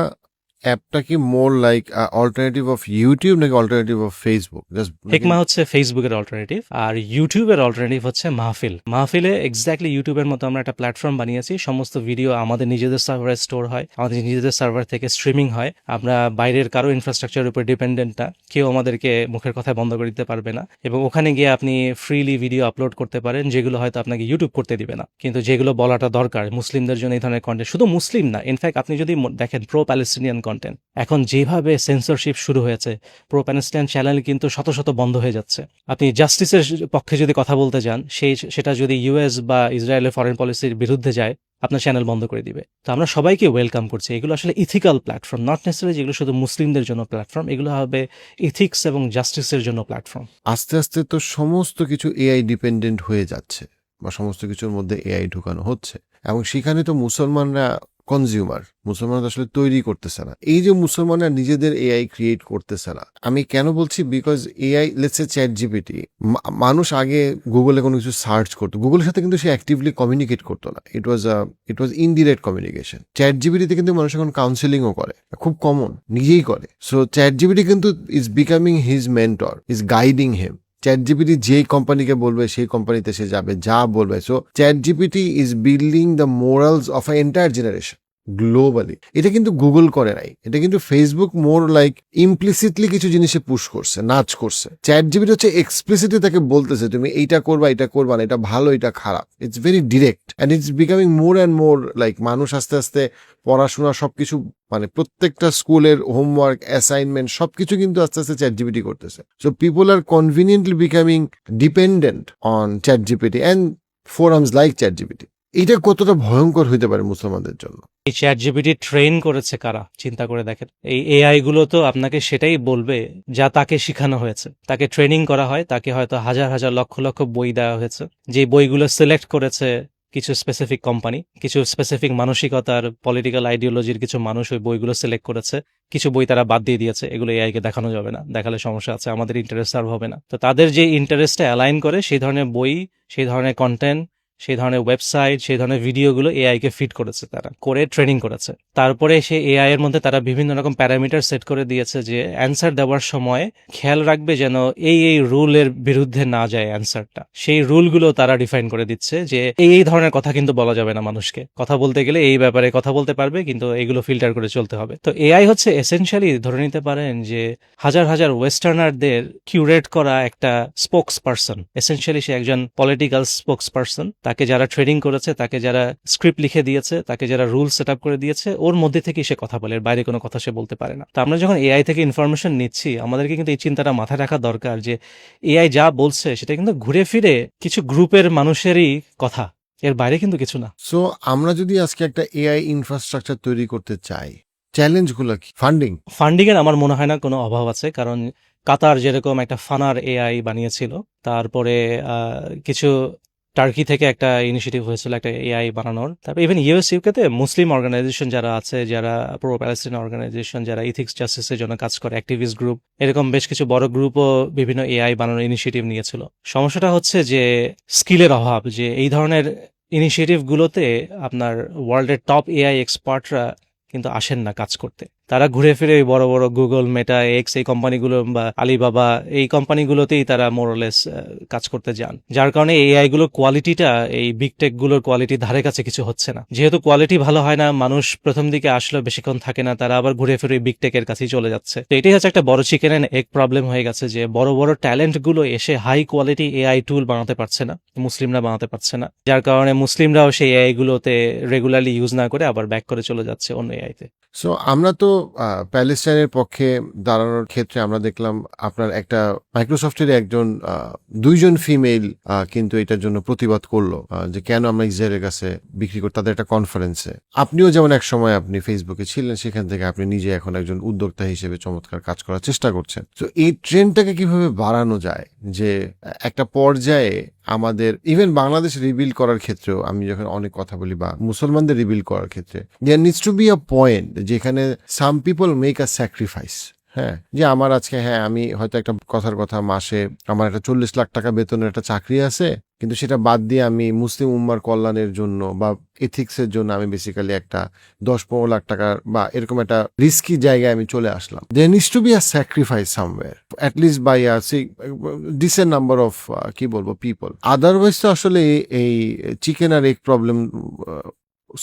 অ্যাপটা কি more like alternative of YouTube নাকি অল্টারনেটিভ অফ ফেসবুক? জাস্ট হিকমা হচ্ছে ফেসবুকের অল্টারনেটিভ, আর ইউটিউবের অল্টারনেটিভ হচ্ছে মাহফিল। মাহফিলে এক্স্যাক্টলি ইউটিউবের মতো আমরা একটা প্ল্যাটফর্ম বানিয়েছি, সমস্ত ভিডিও আমাদের নিজেদের সার্ভারে স্টোর হয়, আমাদের নিজেদের সার্ভার থেকে স্ট্রিমিং হয়। আমরা বাইরের কারো ইনফ্রাস্ট্রাকচারের উপর ডিপেন্ডেন্ট না, কেউ আমাদেরকে মুখের কথায় বন্ধ করে দিতে পারবে না। এবং ওখানে গিয়ে আপনি ফ্রিলি ভিডিও আপলোড করতে পারেন, যেগুলো হয়তো আপনাকে ইউটিউব করতে দিবে না, কিন্তু যেগুলো বলাটা দরকার মুসলিমদের জন্য এই ধরনের কন্টেন্ট। শুধু মুসলিম না, ইনফ্যাক্ট আপনি যদি দেখেন প্রো প্যালেস্টিনিয়ান কন্টেন্ট, এখন যেভাবে সেন্সরশিপ শুরু হয়েছে, প্রো প্যালেস্টাইন চ্যানেল কিন্তু শত শত বন্ধ হয়ে যাচ্ছে। আপনি জাস্টিসের পক্ষে যদি কথা বলতে যান, সেটা যদি ইউএস বা ইসরায়েলের ফরেন পলিসির বিরুদ্ধে যায়, আপনার চ্যানেল বন্ধ করে দিবে। তো আমরা সবাইকে ওয়েলকাম করছি। এগুলো আসলে ইথিক্যাল প্ল্যাটফর্ম, নট নেসেসারি যেগুলো শুধু মুসলিমদের জন্য প্ল্যাটফর্ম, এগুলো হবে ইথিক্স এবং জাস্টিসের জন্য প্ল্যাটফর্ম। আস্তে আস্তে তো সমস্ত কিছু এআই ডিপেন্ডেন্ট হয়ে যাচ্ছে, বা সমস্ত কিছুর মধ্যে এআই ঢুকানো হচ্ছে, এবং সেখানে তো মুসলমানরা কনজিউমার, মুসলমানরা আসলে তৈরি করতেছে না। এই যে মুসলমানরা নিজেদের এআই ক্রিয়েট করতেছে না, আমি কেন বলছি? Because AI, let's say chat GPT, মানুষ আগে গুগলে কোনো কিছু সার্চ করতো, গুগলের সাথে কিন্তু সে অ্যাক্টিভলি কমিউনিকেট করতো না, ইট ওয়াজ ইনডিরেক্ট কমিউনিকেশন। চ্যাট জিপিটিতে কিন্তু মানুষ এখন কাউন্সেলিংও করে, খুব কমন, নিজেই করে। সো চ্যাট জিপিটি কিন্তু is becoming his mentor, is guiding him. Chat GPT যেই কোম্পানিকে বলবে সেই কোম্পানিতে সে যাবে, যা বলবে। So chat GPT is building the morals of a entire generation globally. এটা কিন্তু গুগল করে নাই, এটা কিন্তু ফেসবুক মোর লাইক ইমপ্লিসিটলি কিছু জিনিসে পুশ করছে, নাচ করছে। চ্যাট জিপিটি হচ্ছে এক্সপ্লিসিটলি তাকে বলতেছে তুমি এইটা করবা, এটা করবা না, এটা ভালো, এটা খারাপ। It's very direct and it's becoming more and more like, মানুষ আস্তে আস্তে পড়াশোনা সবকিছু, মানে প্রত্যেকটা স্কুলের হোমওয়ার্ক, অ্যাসাইনমেন্ট সবকিছু কিন্তু আস্তে আস্তে চ্যাট জিপিটি করতেছে। So people are conveniently becoming dependent on ChatGPT and forums like ChatGPT. এটা কতটা ভয়ঙ্কর হইতে পারে মুসলমানদের জন্য? এই চ্যাট জিপিটি ট্রেন করেছে কারা, চিন্তা করে দেখেন। এই এআই গুলো তো আপনাকে সেটাই বলবে যা তাকে শেখানো হয়েছে। তাকে ট্রেনিং করা হয়, তাকে হয়তো হাজার হাজার লক্ষ লক্ষ বই দেওয়া হয়েছে, যে বইগুলো সিলেক্ট করেছে কিছু স্পেসিফিক কোম্পানি, কিছু স্পেসিফিক মানসিকতার, পলিটিক্যাল আইডিওলজির কিছু মানুষ ওই বইগুলো সিলেক্ট করেছে। কিছু বই তারা বাদ দিয়ে দিয়েছে, এগুলো এআই কে দেখানো যাবে না, দেখালে সমস্যা আছে, আমাদের ইন্টারেস্ট সার্ভ হবে না। তো তাদের যে ইন্টারেস্টে অ্যালাইন করে সেই ধরনের বই, সেই ধরনের কন্টেন্ট, সেই ধরনের ওয়েবসাইট, সেই ধরনের ভিডিওগুলো এআই কে ফিট করেছে, তারা করে ট্রেনিং করেছে। তারপরে সেই এআই এর মধ্যে তারা বিভিন্ন রকম প্যারামিটার সেট করে দিয়েছে, যে অ্যান্সার দেওয়ার সময় খেয়াল রাখবে যেন এই রুলের বিরুদ্ধে না যায় অ্যান্সারটা। সেই রুলগুলো তারা ডিফাইন করে দিচ্ছে, যে এই ধরনের কথা কিন্তু বলা যাবে না, মানুষকে কথা বলতে গেলে এই ব্যাপারে কথা বলতে পারবে, কিন্তু এগুলো ফিল্টার করে চলতে হবে। তো এআই হচ্ছে এসেনশিয়ালি ধরে নিতে পারেন যে হাজার হাজার ওয়েস্টার্নারদের কিউরেট করা একটা স্পোক্স পার্সন। এসেনশিয়ালি সে একজন পলিটিক্যাল স্পোক্স পার্সন। তাকে যারা ট্রেনিং করেছে, তাকে যারা স্ক্রিপ্ট লিখে দিয়েছে, তাকে যারা রুল সেট আপ করে দিয়েছে, ওর মধ্যে থেকে সে কথা বলে, এর বাইরে কোনো কথা সে বলতে পারে না। তো আমরা যখন এআই থেকে ইনফরমেশন নিচ্ছি, আমাদেরকে কিন্তু এই চিন্তাটা মাথায় রাখা দরকার যে এআই যা বলছে সেটা কিন্তু ঘুরে ফিরে কিছু গ্রুপের মানুষেরই কথা, এর বাইরে কিন্তু কিছু না। সো আমরা যদি আজকে একটা এআই ইনফ্রাস্ট্রাকচার তৈরি করতে চাই, চ্যালেঞ্জগুলো কি? ফান্ডিং এর আমার মনে হয় না কোনো অভাব আছে, কারণ কাতার যেরকম একটা ফানার এআই বানিয়েছিল, তারপরে কিছু টার্কি থেকে একটা ইনিশিয়েটিভ হয়েছিল একটা এআই বানানোর। তারপর ইভেন ইউএস ইউকেতে মুসলিম অর্গানাইজেশন যারা আছে, যারা প্রো প্যালেস্টাইন অর্গানাইজেশন, যারা ইথিক্স জাস্টিসের জন্য কাজ করে, অ্যাক্টিভিস্ট গ্রুপ, এরকম বেশ কিছু বড় গ্রুপও বিভিন্ন এআই বানানোর ইনিশিয়েটিভ নিয়েছিল। সমস্যাটা হচ্ছে যে স্কিলের অভাব, যে এই ধরনের ইনিশিয়েটিভগুলোতে আপনার ওয়ার্ল্ডের টপ এআই এক্সপার্টরা কিন্তু আসেন না কাজ করতে। তারা ঘুরে ফিরে ওই বড় বড় গুগল, মেটা, এক্স, এই কোম্পানিগুলো বা আলিবাবা, এই কোম্পানিগুলোতেই তারা মোরলেস কাজ করতে যান। যার কারণে এআই গুলোর কোয়ালিটিটা এই বিগ টেক গুলোর কোয়ালিটি ধারে কাছে কিছু হচ্ছে না। যেহেতু কোয়ালিটি ভালো হয় না, মানুষ প্রথম দিকে আসলে বেশিক্ষণ থাকে না, তারা আবার ঘুরে ফিরে বিগ টেকের কাছেই চলে যাচ্ছে। তো এটাই হচ্ছে একটা বড় চিকেন এন্ড এগ প্রবলেম হয়ে গেছে, যে বড় বড় ট্যালেন্ট গুলো এসে হাই কোয়ালিটি এআই টুল বানাতে পারছে না, মুসলিমরা বানাতে পারছে না। যার কারণে মুসলিমরাও সেই এআই গুলোতে রেগুলারলি ইউজ না করে আবার ব্যাক করে চলে যাচ্ছে অন্য এআইতে। সো আমরা তো প্যালেস্টাইনের পক্ষে দাঁড়ানোর ক্ষেত্রে আমরা দেখলাম আপনার একটা মাইক্রোসফটের একজন দুইজন ফিমেল কিন্তু এটার জন্য প্রতিবাদ করলো, যে কেন আমরা ইসরায়েলের কাছে বিক্রি করি, তাদের একটা কনফারেন্সে। আপনিও যেমন এক সময় আপনি ফেসবুকে ছিলেন, সেখান থেকে আপনি নিজে এখন একজন উদ্যোক্তা হিসেবে চমৎকার কাজ করার চেষ্টা করছেন। তো এই ট্রেন্ডটাকে কিভাবে বাড়ানো যায়, যে একটা পর্যায়ে আমাদের ইভেন বাংলাদেশ রিবিল করার ক্ষেত্রেও, আমি যখন অনেক কথা বলি, বা মুসলমানদের রিবিল করার ক্ষেত্রে, there needs to be a point যেখানে some people make a sacrifice, হ্যাঁ, যে আমার আজকে আমি হয়তো একটা কথার কথা মাসে আমার একটা 40 লাখ টাকা বেতনের একটা চাকরি আছে, কিন্তু সেটা বাদ দিয়ে আমি মুসলিম উম্মার কল্যাণের জন্য বা এথিক্সের জন্য আমি বেসিক্যালি একটা 10-15 লাখ টাকার বা এরকম একটা রিস্কি জায়গায় আমি চলে আসলাম। There needs to be a sacrifice somewhere at least by a decent number of কি বলবো পিপল। আদারওয়াইজ তো আসলে এই চিকেন আর এগ প্রবলেম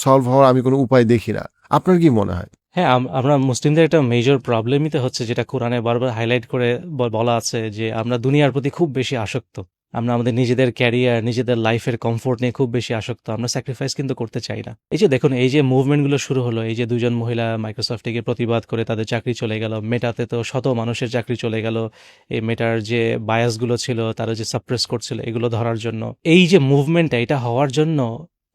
সলভ হওয়ার আমি কোনো উপায় দেখি না। আপনার কি মনে হয়? হ্যাঁ, আমরা মুসলিমদের একটা মেজর প্রবলেমই তো হচ্ছে, যেটা কোরআনে বারবার হাইলাইট করে বলা আছে, যে আমরা দুনিয়ার প্রতি খুব বেশি আসক্ত। আমরা আমাদের নিজেদের ক্যারিয়ার, নিজেদের লাইফের কমফোর্ট নিয়ে খুব বেশি আসক্ত। আমরা স্যাক্রিফাইস কিন্তু করতে চাই না। এই যে দেখুন, এই যে মুভমেন্টগুলো শুরু হলো, এই যে দুজন মহিলা মাইক্রোসফটে গিয়ে প্রতিবাদ করে তাদের চাকরি চলে গেল, মেটাতে তো শত মানুষের চাকরি চলে গেল, এই মেটার যে বায়াসগুলো ছিল তারা যে সাপ্রেস করছিল এগুলো ধরার জন্য। এই যে মুভমেন্টটা, এটা হওয়ার জন্য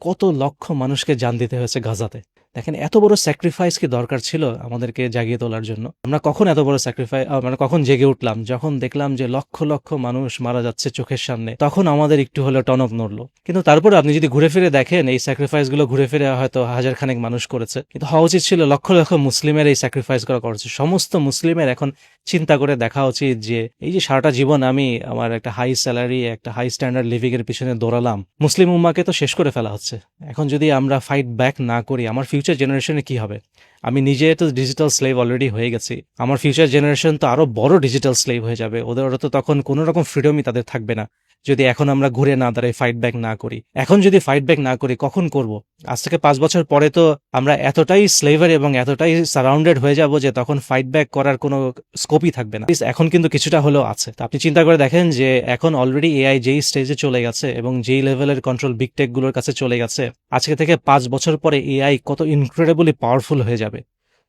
কত লক্ষ মানুষকে জান দিতে হয়েছে গাজাতে। দেখেন, এত বড় স্যাক্রিফাইস কি দরকার ছিল আমাদেরকে জাগিয়ে তোলার জন্য? আমরা কখন এত বড় স্যাক্রিফাইস, মানে কখন জেগে উঠলাম? যখন দেখলাম যে লক্ষ লক্ষ মানুষ মারা যাচ্ছে চোখের সামনে, তখন আমাদের একটু হলেও টনক নড়লো। কিন্তু তারপরে আপনি যদি ঘুরে ফিরে দেখেন, এই স্যাক্রিফাইসগুলো ঘুরে ফিরে হয়তো হাজার খানেক মানুষ করেছে, কিন্তু হওয়া উচিত ছিল লক্ষ লক্ষ মুসলিমের এই স্যাক্রিফাইস করেছে। সমস্ত মুসলিমের এখন চিন্তা করে দেখা উচিত যে এই যে সারাটা জীবন আমি আমার একটা হাই স্যালারি, একটা হাই স্ট্যান্ডার্ড লিভিং এর পিছনে দৌড়ালাম, মুসলিম উম্মাকে তো শেষ করে ফেলা হচ্ছে। এখন যদি আমরা ফাইট ব্যাক না করি, আমার ফিউচার জেনারেশনে কি হবে? আমি নিজে তো ডিজিটাল স্লেভ অলরেডি হয়ে গেছি, আমার ফিউচার জেনারেশন তো আরো বড় ডিজিটাল স্লেভ হয়ে যাবে। ওরা তো তখন কোনো রকম ফ্রিডমই তাদের থাকবে না, যদি এখন আমরা ঘুরে না দাঁড়াই, ফাইট ব্যাক না করি। এখন যদি ফাইট ব্যাক না করি, কখন করব? আজ থেকে 5 বছর পরে তো আমরা এতটাই স্লেভার এবং এতটাই সারাউন্ডেড হয়ে যাব যে তখন ফাইট ব্যাক করার কোনো স্কোপই থাকবে না। এখন কিন্তু কিছুটা হলেও আছে। তো আপনি চিন্তা করে দেখেন যে এখন অলরেডি এআই যেই স্টেজে চলে গেছে এবং যেই লেভেলের কন্ট্রোল বিগ টেক গুলোর কাছে চলে গেছে, আজকে থেকে 5 বছর পরে এআই কত ইনক্রেডিবলি পাওয়ারফুল হয়ে যাবে।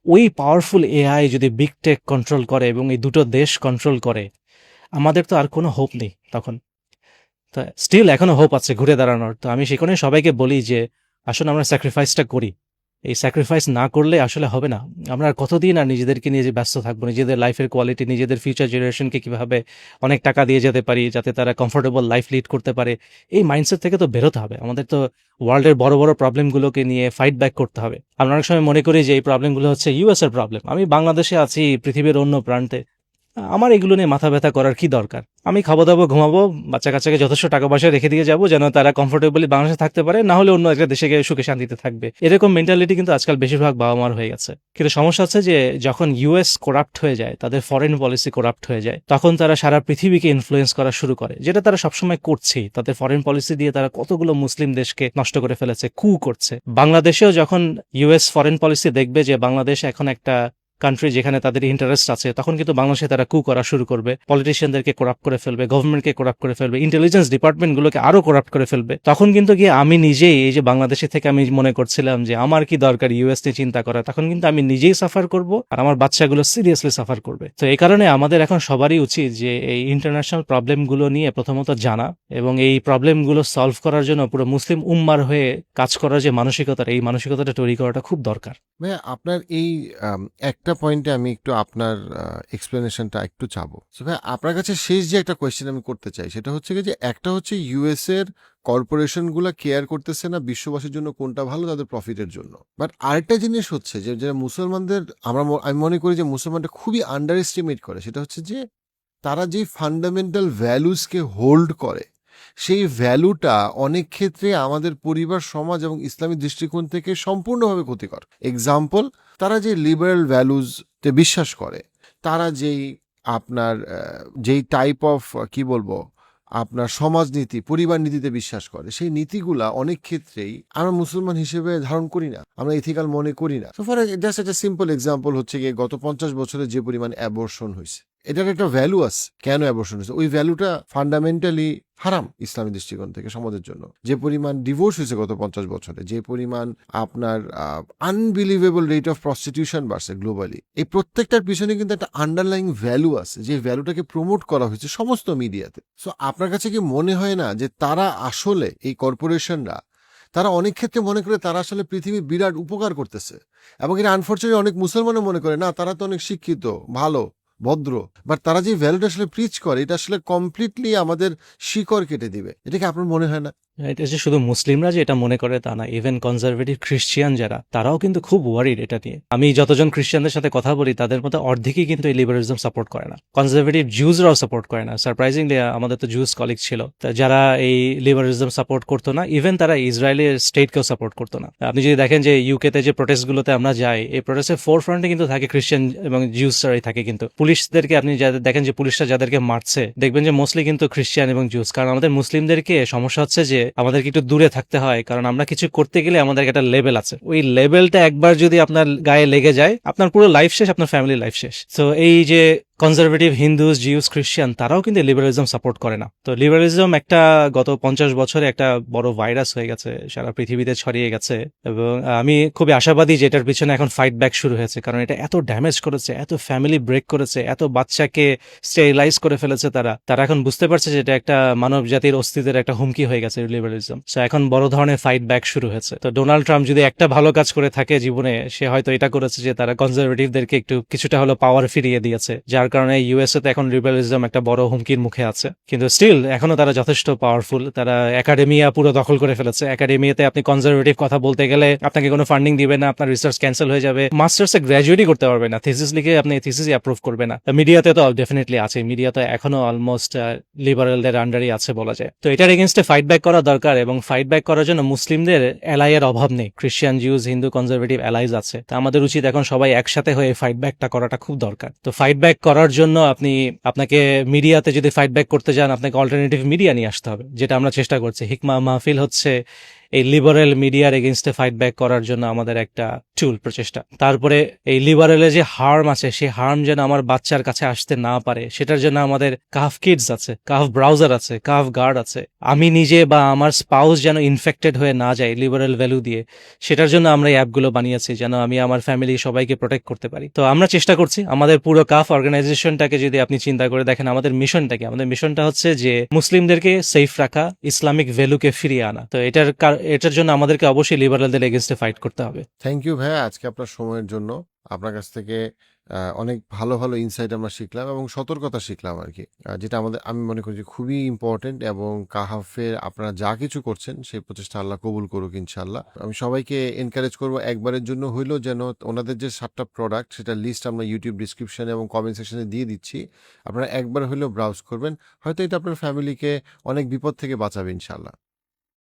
ওই পাওয়ারফুল এআই যদি বিগ টেক কন্ট্রোল করে এবং এই দুটো দেশ কন্ট্রোল করে, আমাদের তো আর কোনো হোপ নেই তখন। তো স্টিল এখনো হোপ আছে ঘুরে দাঁড়ানোর। তো আমি সেখানে সবাইকে বলি যে আসুন আমরা স্যাক্রিফাইসটা করি। এই স্যাক্রিফাইস না করলে আসলে হবে না। আমরা আর কতদিন আর নিজেদেরকে নিয়ে যে ব্যস্ত থাকবো, নিজেদের লাইফের কোয়ালিটি, নিজেদের ফিউচার জেনারেশনকে কিভাবে অনেক টাকা দিয়ে যেতে পারি যাতে তারা কমফোর্টেবল লাইফ লিড করতে পারে, এই মাইন্ডসেট থেকে তো বেরোতে হবে। আমাদের তো ওয়ার্ল্ডের বড় বড় প্রবলেমগুলোকে নিয়ে ফাইট ব্যাক করতে হবে। আমরা অনেক সময় মনে করি যে এই প্রবলেমগুলো হচ্ছে ইউএস এর প্রবলেম। আমি বাংলাদেশে আছি, পৃথিবীর অন্য প্রান্তে, আমার এগুলো নিয়ে মাথা ব্যথা করার কি দরকার? আমি খাবো দাবো, ঘুমাবো, বাচ্চা কাচ্চাকে যথেষ্ট টাকা পয়সা রেখে দিয়ে যাবো যেন তারা কমফোর্টেবলি বাংলাদেশে থাকতে পারে, না হলে অন্য একটা দেশে গিয়ে সুখে শান্তিতে থাকবে। এরকম মেন্টালিটি কিন্তু আজকাল বেশিরভাগ বাবা মার হয়ে গেছে। কিন্তু সমস্যা হচ্ছে যে যখন ইউএস করাপ্ট হয়ে যায়, তাদের ফরেন পলিসি করাপ্ট হয়ে যায়, তখন তারা সারা পৃথিবীকে ইনফ্লুয়েন্স করা শুরু করে, যেটা তারা সবসময় করছে। তাদের ফরেন পলিসি দিয়ে তারা কতগুলো মুসলিম দেশকে নষ্ট করে ফেলেছে, কু করছে। বাংলাদেশেও যখন ইউএস ফরেন পলিসি দেখবে যে বাংলাদেশ এখন একটা কান্ট্রি যেখানে তাদের ইন্টারেস্ট আছে, তখন কিন্তু বাংলাদেশে তারা কু করা শুরু করবে, পলিটিশিয়ানদেরকে করাপ্ট করে ফেলবে, গভর্নমেন্টকে করাপ্ট করে ফেলবে, ইন্টেলিজেন্স ডিপার্টমেন্টগুলোকে আরো করাপ্ট করে ফেলবে। তখন কিন্তু গিয়ে আমি নিজেই, এই যে বাংলাদেশে থেকে আমি মনে করছিলাম যে আমার কি দরকার ইউএস নিয়ে চিন্তা করা, তখন কিন্তু আমি নিজেই সাফার করব আর আমার বাচ্চাগুলো সিরিয়াসলি সাফার করবে। তো এই কারণে আমাদের এখন সবারই উচিত যে এই ইন্টারন্যাশনাল প্রবলেমগুলো নিয়ে প্রথমত জানা এবং এই প্রবলেমগুলো সলভ করার জন্য পুরো মুসলিম উম্মার হয়ে কাজ করার যে মানসিকতাটা, এই মানসিকতাটা তৈরি করাটা খুব দরকার। ভাইয়া, আপনার এই একটা পয়েন্টে আমি একটু আপনার এক্সপ্লেনেশনটা একটু চাবো। So ভাই, আপনার কাছে শেষ যে একটা কোয়েশ্চেন আমি করতে চাই সেটা হচ্ছে কি, যে একটা হচ্ছে ইউএস এর কর্পোরেশনগুলো কেয়ার করতেছে না বিশ্ববাসীর জন্য কোনটা ভালো, তাদের প্রফিটের জন্য। বাট আরেকটা জিনিস হচ্ছে যে যারা মুসলমানদের আমি মনে করি যে মুসলমানরা খুবই আন্ডার এস্টিমেট করে, সেটা হচ্ছে যে তারা যে ফান্ডামেন্টাল ভ্যালুসকে হোল্ড করে, সেই ভ্যালুটা অনেক ক্ষেত্রে আমাদের পরিবার, সমাজ এবং ইসলামী দৃষ্টিকোণ থেকে সম্পূর্ণভাবে ক্ষতিকর। এক্সাম্পল, তারা যে লিবারেল ভ্যালুজতে বিশ্বাস করে, তারা যেই টাইপ অফ কি বলবো আপনার সমাজনীতি, পরিবার নীতিতে বিশ্বাস করে, সেই নীতিগুলা অনেক ক্ষেত্রেই আমরা মুসলমান হিসেবে ধারণ করি না, আমরা ইথিক্যাল মনে করি না। সো ফর জাস্ট একটা সিম্পল এক্সাম্পল হচ্ছে গিয়ে গত 50 বছরে যে পরিমাণ অ্যাবর্শন হয়েছে, এটার একটা ভ্যালু আছে। কেন অ্যাবর্শন হয়েছে? ওই ভ্যালুটা ফান্ডামেন্টালি হারাম ইসলামী দৃষ্টিকোণ থেকে সমাজের জন্য। যে পরিমাণ ডিভোর্স হয়েছে গত 50 বছরে, যে পরিমাণ আপনার আনবিলিভেবল রেট অফ প্রস্টিটিউশন বাড়ছে গ্লোবালি, এই প্রত্যেকটার পিছনে কিন্তু একটা আন্ডারলাইং ভ্যালু আছে, যে ভ্যালুটাকে প্রমোট করা হয়েছে সমস্ত মিডিয়াতে। সো আপনার কাছে কি মনে হয় না যে তারা আসলে, এই কর্পোরেশনরা, তারা অনেক ক্ষেত্রে মনে করে তারা আসলে পৃথিবীর বিরাট উপকার করতেছে, এবং এটা আনফর্চুনেটলি অনেক মুসলমানও মনে করে না, তারা তো অনেক শিক্ষিত, ভালো, ভদ্র, বাট তারা যে ভ্যালুটা আসলে প্রিচ করে, এটা আসলে কমপ্লিটলি আমাদের শিকড় কেটে দিবে। এটা কি আপনার মনে হয় না? এটা যে শুধু মুসলিমরা যে এটা মনে করে তা না, ইভেন কনজারভেটিভ খ্রিস্টিয়ান যারা, তারাও কিন্তু খুব ওয়ারিড এটা নিয়ে। আমি যতজন খ্রিস্টানদের সাথে কথা বলি তাদের মধ্যে অর্ধেকই কিন্তু এই লিবারালিজম সাপোর্ট করে না। কনজারভেটিভ জুজরাও সাপোর্ট করে না। সারপ্রাইজিংলি আমাদের তো জুস কলিগ ছিল যারা এই লিবারালিজম সাপোর্ট করতো না, ইভেন তারা ইসরায়েলের স্টেটকেও সাপোর্ট করতো না। আপনি যদি দেখেন যে ইউকেতে যে প্রোটেস্টগুলোতে আমরা যাই, এই প্রোটেস্টের ফোর ফ্রন্টে কিন্তু থাকে খ্রিস্টান এবং জিউসরাই থাকে। কিন্তু পুলিশদেরকে আপনি যাদের দেখেন যে পুলিশরা যাদেরকে মারছে, দেখবেন যে মোস্টলি কিন্তু খ্রিস্টান এবং জিউস। কারণ আমাদের মুসলিমদেরকে সমস্যা হচ্ছে যে আমাদেরকে একটু দূরে থাকতে হয়, কারণ আমরা কিছু করতে গেলে আমাদের একটা লেভেল আছে। ওই লেভেলটা একবার যদি আপনার গায়ে লেগে যায়, আপনার পুরো লাইফ শেষ, আপনার ফ্যামিলি লাইফ শেষ। তো এই যে কনজারভেটিভ হিন্দুস, জিউস, খ্রিস্টান, তারাও কিন্তু লিবারালিজম সাপোর্ট করে না। তো লিবারালিজম একটা গত 50 বছরে একটা বড় ভাইরাস হয়ে গেছে, সারা পৃথিবীতে ছড়িয়ে গেছে। এবং আমি খুবই আশাবাদী যে এটার পিছনে এখন ফাইট ব্যাক শুরু হয়েছে, কারণ এটা এত ড্যামেজ করেছে, এত ফ্যামিলি ব্রেক করেছে, এত বাচ্চাকে স্টেরিলাইজ করে ফেলেছে। তারা এখন বুঝতে পারছে যে এটা একটা মানব জাতির অস্তিত্বের একটা হুমকি হয়ে গেছে লিবারালিজম। সো এখন বড় ধরনের ফাইট ব্যাক শুরু হয়েছে। তো ডোনাল্ড ট্রাম্প যদি একটা ভালো কাজ করে থাকে জীবনে, সে হয়তো এটা করেছে যে তারা কনজারভেটিভদেরকে একটু কিছুটা হলো পাওয়ার ফিরিয়ে দিয়েছে, যার কারণে ইউএসএ তে এখন লিবারালিজম একটা বড় হুমকির মুখে আছে। কিন্তু স্টিল এখনো তারা যথেষ্ট পাওয়ারফুল। তারা একাডেমিয়া পুরো দখল করে ফেলেছে। একাডেমিয়াতে আপনি কনজারভেটিভ কথা বলতে গেলে আপনাকে কোনো ফান্ডিং দিবে না, আপনার রিসার্চ ক্যান্সেল হয়ে যাবে, মাস্টার্সে গ্র্যাজুয়েটই করতে পারবে না, থিসিস লিখে আপনি থিসিসই অ্যাপ্রুভ করবে না। মিডিয়াতে তো ডেফিনেটলি আছে, মিডিয়া তো এখনো অলমোস্ট লিবারেলদের আন্ডারই আছে বলা যায়। তো এটার এগেনস্টে ফাইট ব্যাক করা দরকার, এবং ফাইট ব্যাক করার জন্য মুসলিমদের অ্যালাইয়ের অভাব নেই। খ্রিস্টান, জিউস, হিন্দু, কনজারভেটিভ অ্যালাইজ আছে। তো আমাদের উচিত এখন সবাই একসাথে হয়ে ফাইট ব্যাকটা করাটা খুব দরকার। তো ফাইট ব্যাক করার জন্য আপনাকে মিডিয়াতে যদি ফাইট ব্যাক করতে যান, আপনাকে অল্টারনেটিভ মিডিয়া নিয়ে আসতে হবে, যেটা আমরা চেষ্টা করছি। হিকমা মাহফিল হচ্ছে এই লিবারেল মিডিয়ার এগেনস্টে ফাইট ব্যাক করার জন্য আমাদের একটা টুল, প্রচেষ্টা। তারপরে এই লিবারেলের যে হার্ম আছে, সেই হার্ম যেন আমার বাচ্চার কাছে আসতে না পারে, সেটার জন্য আমাদের কাফ কিডস আছে, কাফ ব্রাউজার আছে, কাফ গার্ড আছে। আমি নিজে বা আমার স্পাউস যেন ইনফেক্টেড হয়ে না যায় লিবারেল ভ্যালু দিয়ে, সেটার জন্য আমরা এই অ্যাপগুলো বানিয়েছি, যেন আমি আমার ফ্যামিলি সবাইকে প্রোটেক্ট করতে পারি। তো আমরা চেষ্টা করছি। আমাদের পুরো কাফ অর্গানাইজেশনটাকে যদি আপনি চিন্তা করে দেখেন, আমাদের মিশনটাকে, আমাদের মিশনটা হচ্ছে যে মুসলিমদেরকে সেফ রাখা, ইসলামিক ভ্যালুকে ফিরিয়ে আনা। তো এটার জন্য আমাদেরকে অবশ্যই লিবারালদের এগেনস্টে ফাইট করতে হবে। থ্যাংক ইউ ভাইয়া আজকে আপনার সময়ের জন্য। আপনার কাছ থেকে অনেক ভালো ভালো ইনসাইট আমরা শিখলাম এবং সতর্কতা শিখলাম আর কি, যেটা আমি মনে করি যে খুবই ইম্পর্টেন্ট। এবং কাহাফের আপনারা যা কিছু করছেন সেই প্রচেষ্টা আল্লাহ কবুল করুক ইনশাল্লাহ। আমি সবাইকে এনকারেজ করব একবারের জন্য হইলেও যেন ওনাদের যে 7টা প্রোডাক্ট, সেটা লিস্ট আমরা ইউটিউব ডিসক্রিপশনে এবং কমেন্ট সেকশনে দিয়ে দিচ্ছি, আপনারা একবার হইলেও ব্রাউজ করবেন। হয়তো এটা আপনার ফ্যামিলিকে অনেক বিপদ থেকে বাঁচাবে ইনশাল্লাহ।